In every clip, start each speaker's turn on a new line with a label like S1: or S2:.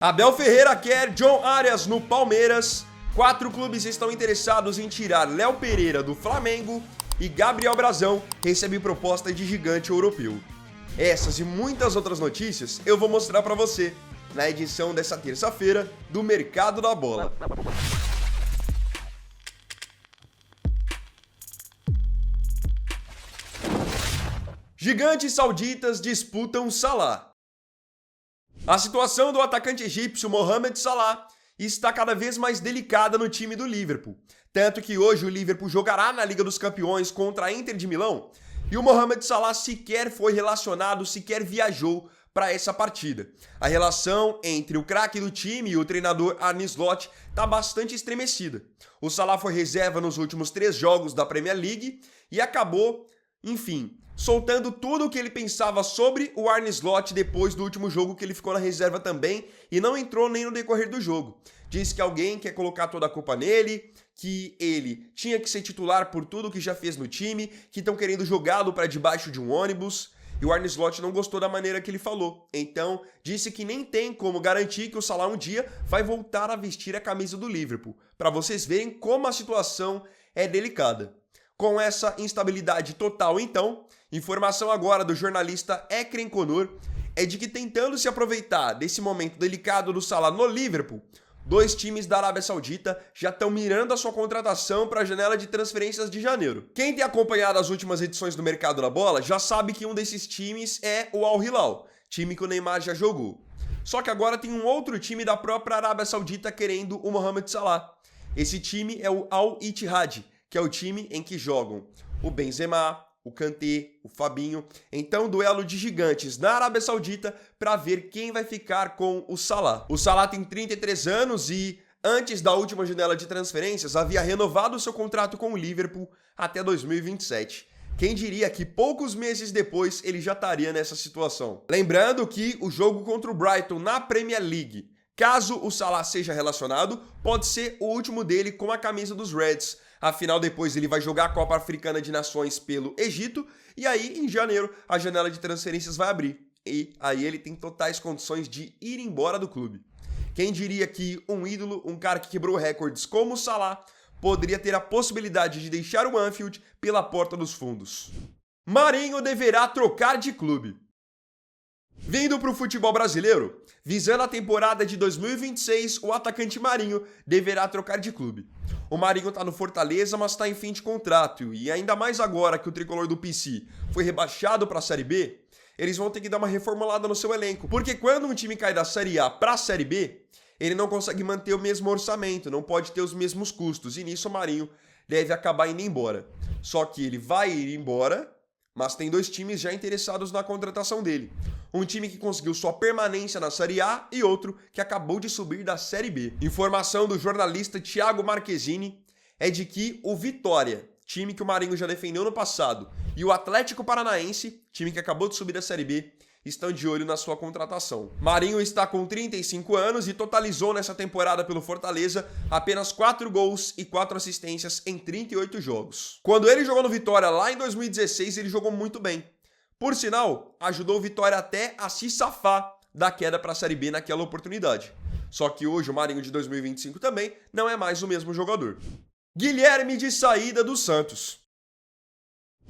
S1: Abel Ferreira quer John Arias no Palmeiras. 4 clubes estão interessados em tirar Léo Pereira do Flamengo e Gabriel Brazão recebe proposta de gigante europeu. Essas e muitas outras notícias eu vou mostrar para você na edição dessa terça-feira do Mercado da Bola. Gigantes sauditas disputam Salah. A situação do atacante egípcio Mohamed Salah está cada vez mais delicada no time do Liverpool. Tanto que hoje o Liverpool jogará na Liga dos Campeões contra a Inter de Milão e o Mohamed Salah sequer foi relacionado, sequer viajou para essa partida. A relação entre o craque do time e o treinador Arne Slot está bastante estremecida. O Salah foi reserva nos últimos 3 jogos da Premier League e acabou, soltando tudo o que ele pensava sobre o Arne Slot depois do último jogo que ele ficou na reserva também e não entrou nem no decorrer do jogo. Disse que alguém quer colocar toda a culpa nele, que ele tinha que ser titular por tudo que já fez no time, que estão querendo jogá-lo para debaixo de um ônibus. E o Arne Slot não gostou da maneira que ele falou. Então, disse que nem tem como garantir que o Salah um dia vai voltar a vestir a camisa do Liverpool. Para vocês verem como a situação é delicada. Com essa instabilidade total, então, informação agora do jornalista Ekrem Konur é de que tentando se aproveitar desse momento delicado do Salah no Liverpool, 2 times da Arábia Saudita já estão mirando a sua contratação para a janela de transferências de janeiro. Quem tem acompanhado as últimas edições do Mercado da Bola já sabe que um desses times é o Al Hilal, time que o Neymar já jogou. Só que agora tem um outro time da própria Arábia Saudita querendo o Mohamed Salah. Esse time é o Al Ittihad, que é o time em que jogam o Benzema, o Kanté, o Fabinho. Então, duelo de gigantes na Arábia Saudita para ver quem vai ficar com o Salah. O Salah tem 33 anos e, antes da última janela de transferências, havia renovado seu contrato com o Liverpool até 2027. Quem diria que poucos meses depois ele já estaria nessa situação. Lembrando que o jogo contra o Brighton na Premier League, caso o Salah seja relacionado, pode ser o último dele com a camisa dos Reds. Afinal, depois ele vai jogar a Copa Africana de Nações pelo Egito e aí, em janeiro, a janela de transferências vai abrir. E aí ele tem totais condições de ir embora do clube. Quem diria que um ídolo, um cara que quebrou recordes como o Salah, poderia ter a possibilidade de deixar o Anfield pela porta dos fundos. Marinho deverá trocar de clube. Vindo para o futebol brasileiro, visando a temporada de 2026, o atacante Marinho deverá trocar de clube. O Marinho está no Fortaleza, mas está em fim de contrato, e ainda mais agora que o tricolor do PC foi rebaixado para a Série B, eles vão ter que dar uma reformulada no seu elenco, porque quando um time cai da Série A para a Série B, ele não consegue manter o mesmo orçamento, não pode ter os mesmos custos, e nisso o Marinho deve acabar indo embora. Só que ele vai ir embora, mas tem 2 times já interessados na contratação dele. Um time que conseguiu sua permanência na Série A e outro que acabou de subir da Série B. Informação do jornalista Thiago Marchesini é de que o Vitória, time que o Marinho já defendeu no passado, e o Atlético Paranaense, time que acabou de subir da Série B, estão de olho na sua contratação. Marinho está com 35 anos e totalizou nessa temporada pelo Fortaleza apenas 4 gols e 4 assistências em 38 jogos. Quando ele jogou no Vitória lá em 2016, ele jogou muito bem. Por sinal, ajudou o Vitória até a se safar da queda para a Série B naquela oportunidade. Só que hoje o Marinho de 2025 também não é mais o mesmo jogador. Guilherme de saída do Santos.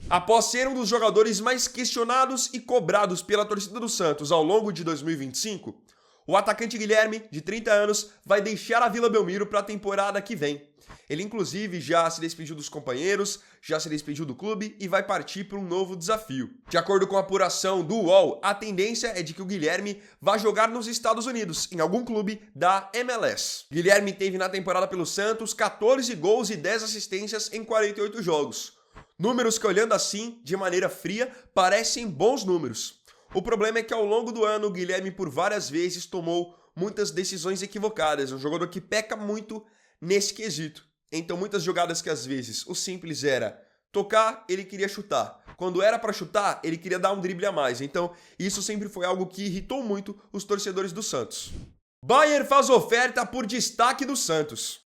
S1: Após ser um dos jogadores mais questionados e cobrados pela torcida do Santos ao longo de 2025, o atacante Guilherme, de 30 anos, vai deixar a Vila Belmiro para a temporada que vem. Ele, inclusive, já se despediu dos companheiros, já se despediu do clube e vai partir para um novo desafio. De acordo com a apuração do UOL, a tendência é de que o Guilherme vá jogar nos Estados Unidos, em algum clube da MLS. Guilherme teve na temporada pelo Santos 14 gols e 10 assistências em 48 jogos. Números que, olhando assim, de maneira fria, parecem bons números. O problema é que ao longo do ano, o Guilherme por várias vezes tomou muitas decisões equivocadas. É um jogador que peca muito nesse quesito. Então muitas jogadas que às vezes o simples era tocar, ele queria chutar. Quando era para chutar, ele queria dar um drible a mais. Então isso sempre foi algo que irritou muito os torcedores do Santos. Bayern faz oferta por destaque do Santos.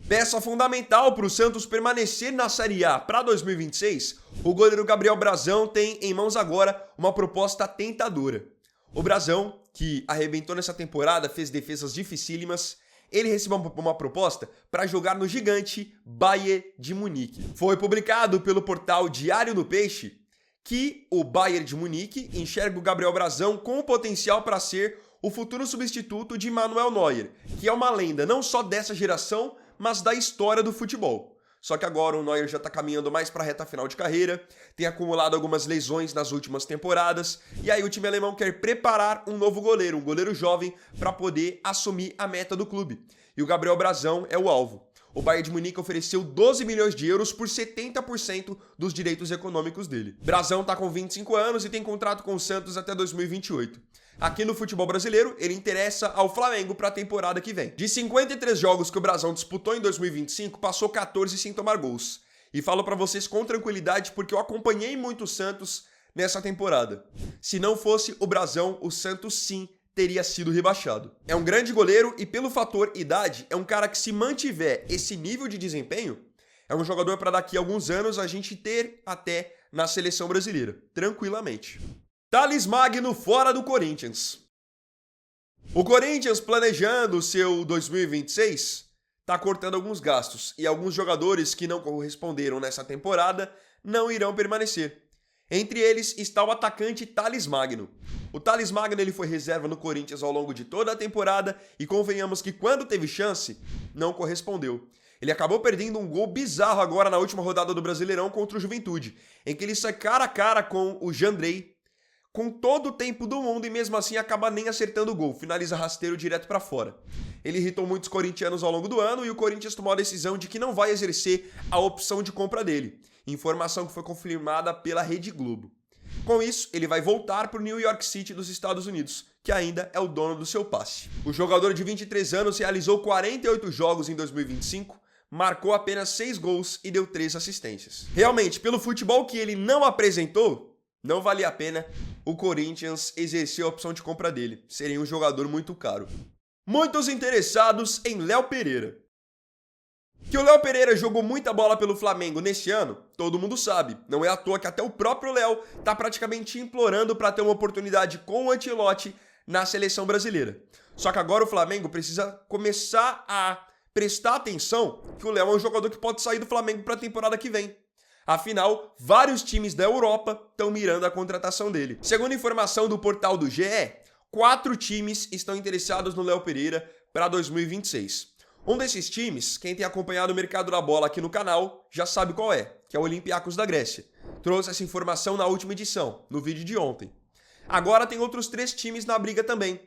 S1: Peça fundamental para o Santos permanecer na Série A para 2026, o goleiro Gabriel Brazão tem em mãos agora uma proposta tentadora. O Brazão, que arrebentou nessa temporada, fez defesas dificílimas, ele recebeu uma proposta para jogar no gigante Bayern de Munique. Foi publicado pelo portal Diário do Peixe que o Bayern de Munique enxerga o Gabriel Brazão com o potencial para ser o futuro substituto de Manuel Neuer, que é uma lenda não só dessa geração, mas da história do futebol. Só que agora o Neuer já está caminhando mais para a reta final de carreira, tem acumulado algumas lesões nas últimas temporadas, e aí o time alemão quer preparar um novo goleiro, um goleiro jovem, para poder assumir a meta do clube. E o Gabriel Brazão é o alvo. O Bayern de Munique ofereceu 12 milhões de euros por 70% dos direitos econômicos dele. Brazão está com 25 anos e tem contrato com o Santos até 2028. Aqui no futebol brasileiro, ele interessa ao Flamengo para a temporada que vem. De 53 jogos que o Brazão disputou em 2025, passou 14 sem tomar gols. E falo para vocês com tranquilidade porque eu acompanhei muito o Santos nessa temporada. Se não fosse o Brazão, o Santos sim teria sido rebaixado. É um grande goleiro e pelo fator idade, é um cara que se mantiver esse nível de desempenho, é um jogador para daqui a alguns anos a gente ter até na seleção brasileira, tranquilamente. Thales Magno fora do Corinthians. O Corinthians, planejando o seu 2026, está cortando alguns gastos e alguns jogadores que não corresponderam nessa temporada não irão permanecer. Entre eles está o atacante Thales Magno. O Thales Magno ele foi reserva no Corinthians ao longo de toda a temporada e convenhamos que quando teve chance, não correspondeu. Ele acabou perdendo um gol bizarro agora na última rodada do Brasileirão contra o Juventude, em que ele sai cara a cara com o Jandrei, com todo o tempo do mundo e mesmo assim acaba nem acertando o gol, finaliza rasteiro direto para fora. Ele irritou muitos corintianos ao longo do ano e o Corinthians tomou a decisão de que não vai exercer a opção de compra dele, informação que foi confirmada pela Rede Globo. Com isso, ele vai voltar para o New York City dos Estados Unidos, que ainda é o dono do seu passe. O jogador de 23 anos realizou 48 jogos em 2025, marcou apenas 6 gols e deu 3 assistências. Realmente, pelo futebol que ele não apresentou, não valia a pena o Corinthians exercer a opção de compra dele. Seria um jogador muito caro. Muitos interessados em Léo Pereira. Que o Léo Pereira jogou muita bola pelo Flamengo neste ano, todo mundo sabe. Não é à toa que até o próprio Léo está praticamente implorando para ter uma oportunidade com o Ancelotti na seleção brasileira. Só que agora o Flamengo precisa começar a prestar atenção que o Léo é um jogador que pode sair do Flamengo para a temporada que vem. Afinal, vários times da Europa estão mirando a contratação dele. Segundo informação do portal do GE, 4 times estão interessados no Léo Pereira para 2026. Um desses times, quem tem acompanhado o mercado da bola aqui no canal, já sabe qual é, que é o Olympiacos da Grécia. Trouxe essa informação na última edição, no vídeo de ontem. Agora tem outros 3 times na briga também.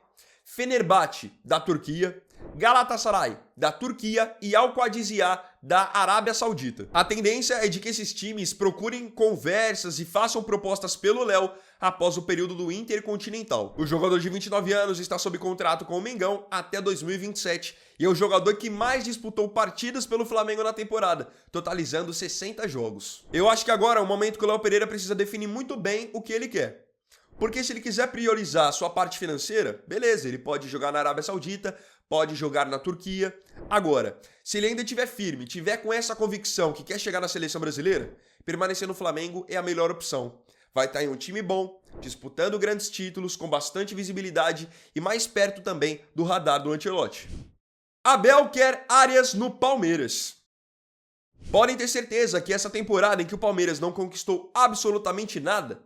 S1: Fenerbahçe, da Turquia, Galatasaray, da Turquia e Al-Qadisiyah, da Arábia Saudita. A tendência é de que esses times procurem conversas e façam propostas pelo Léo após o período do Intercontinental. O jogador de 29 anos está sob contrato com o Mengão até 2027 e é o jogador que mais disputou partidas pelo Flamengo na temporada, totalizando 60 jogos. Eu acho que agora é o momento que o Léo Pereira precisa definir muito bem o que ele quer. Porque se ele quiser priorizar a sua parte financeira, beleza, ele pode jogar na Arábia Saudita, pode jogar na Turquia. Agora, se ele ainda estiver firme, tiver com essa convicção que quer chegar na seleção brasileira, permanecer no Flamengo é a melhor opção. Vai estar em um time bom, disputando grandes títulos, com bastante visibilidade e mais perto também do radar do Ancelotti. Abel quer Arias no Palmeiras. Podem ter certeza que essa temporada em que o Palmeiras não conquistou absolutamente nada,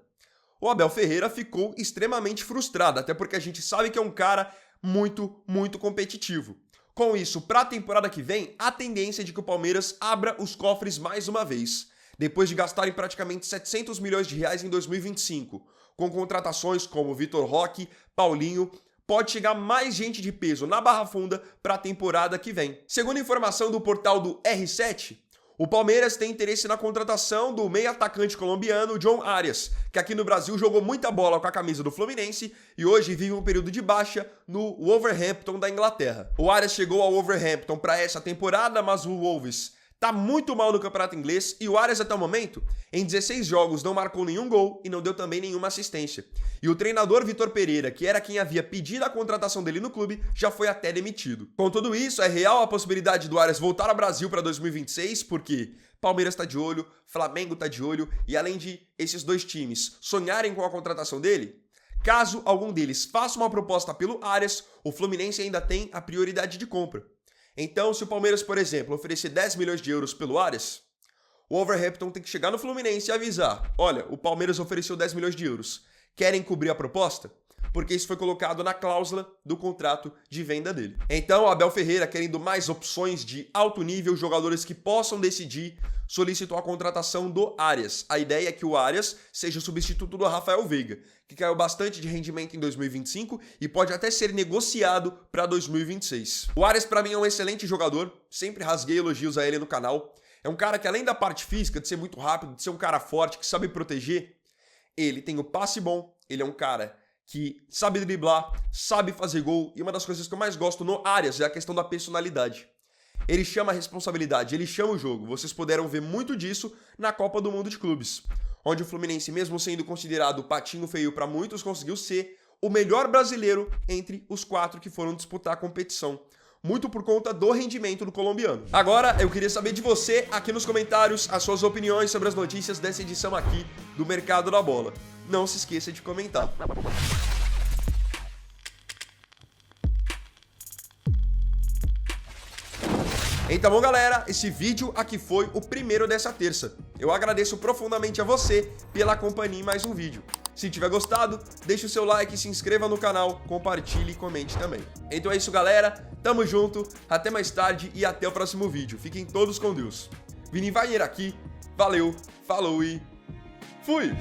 S1: o Abel Ferreira ficou extremamente frustrado, até porque a gente sabe que é um cara muito competitivo. Com isso, para a temporada que vem, a tendência é de que o Palmeiras abra os cofres mais uma vez, depois de gastarem praticamente 700 milhões de reais em 2025, com contratações como Vitor Roque, Paulinho, pode chegar mais gente de peso na Barra Funda para a temporada que vem. Segundo informação do portal do R7, o Palmeiras tem interesse na contratação do meio-atacante colombiano John Arias, que aqui no Brasil jogou muita bola com a camisa do Fluminense e hoje vive um período de baixa no Wolverhampton da Inglaterra. O Arias chegou ao Wolverhampton para essa temporada, mas o Wolves tá muito mal no campeonato inglês e o Arias até o momento, em 16 jogos, não marcou nenhum gol e não deu também nenhuma assistência. E o treinador Vitor Pereira, que era quem havia pedido a contratação dele no clube, já foi até demitido. Com tudo isso, é real a possibilidade do Arias voltar ao Brasil para 2026, porque Palmeiras tá de olho, Flamengo tá de olho, e além de esses dois times sonharem com a contratação dele, Caso algum deles faça uma proposta pelo Arias, o Fluminense ainda tem a prioridade de compra. Então, se o Palmeiras, por exemplo, oferecer 10 milhões de euros pelo Arias, o Wolverhampton tem que chegar no Fluminense e avisar: olha, o Palmeiras ofereceu 10 milhões de euros. Querem cobrir a proposta? Porque isso foi colocado na cláusula do contrato de venda dele. Então, o Abel Ferreira, querendo mais opções de alto nível, jogadores que possam decidir, solicitou a contratação do Arias. A ideia é que o Arias seja o substituto do Rafael Veiga, que caiu bastante de rendimento em 2025 e pode até ser negociado para 2026. O Arias, para mim, é um excelente jogador, sempre rasguei elogios a ele no canal. É um cara que, além da parte física, de ser muito rápido, de ser um cara forte, que sabe proteger, ele tem o passe bom, ele é um cara que sabe driblar, sabe fazer gol, e uma das coisas que eu mais gosto no Arias é a questão da personalidade. Ele chama a responsabilidade, ele chama o jogo. Vocês puderam ver muito disso na Copa do Mundo de Clubes, onde o Fluminense, mesmo sendo considerado o patinho feio para muitos, conseguiu ser o melhor brasileiro entre os 4 que foram disputar a competição. Muito por conta do rendimento do colombiano. Agora, eu queria saber de você aqui nos comentários as suas opiniões sobre as notícias dessa edição aqui do Mercado da Bola. Não se esqueça de comentar. Então, bom, galera, esse vídeo aqui foi o primeiro dessa terça. Eu agradeço profundamente a você pela companhia em mais um vídeo. Se tiver gostado, deixe o seu like, se inscreva no canal, compartilhe e comente também. Então é isso, galera. Tamo junto, até mais tarde e até o próximo vídeo. Fiquem todos com Deus. Vini Wagner aqui, valeu, falou e fui!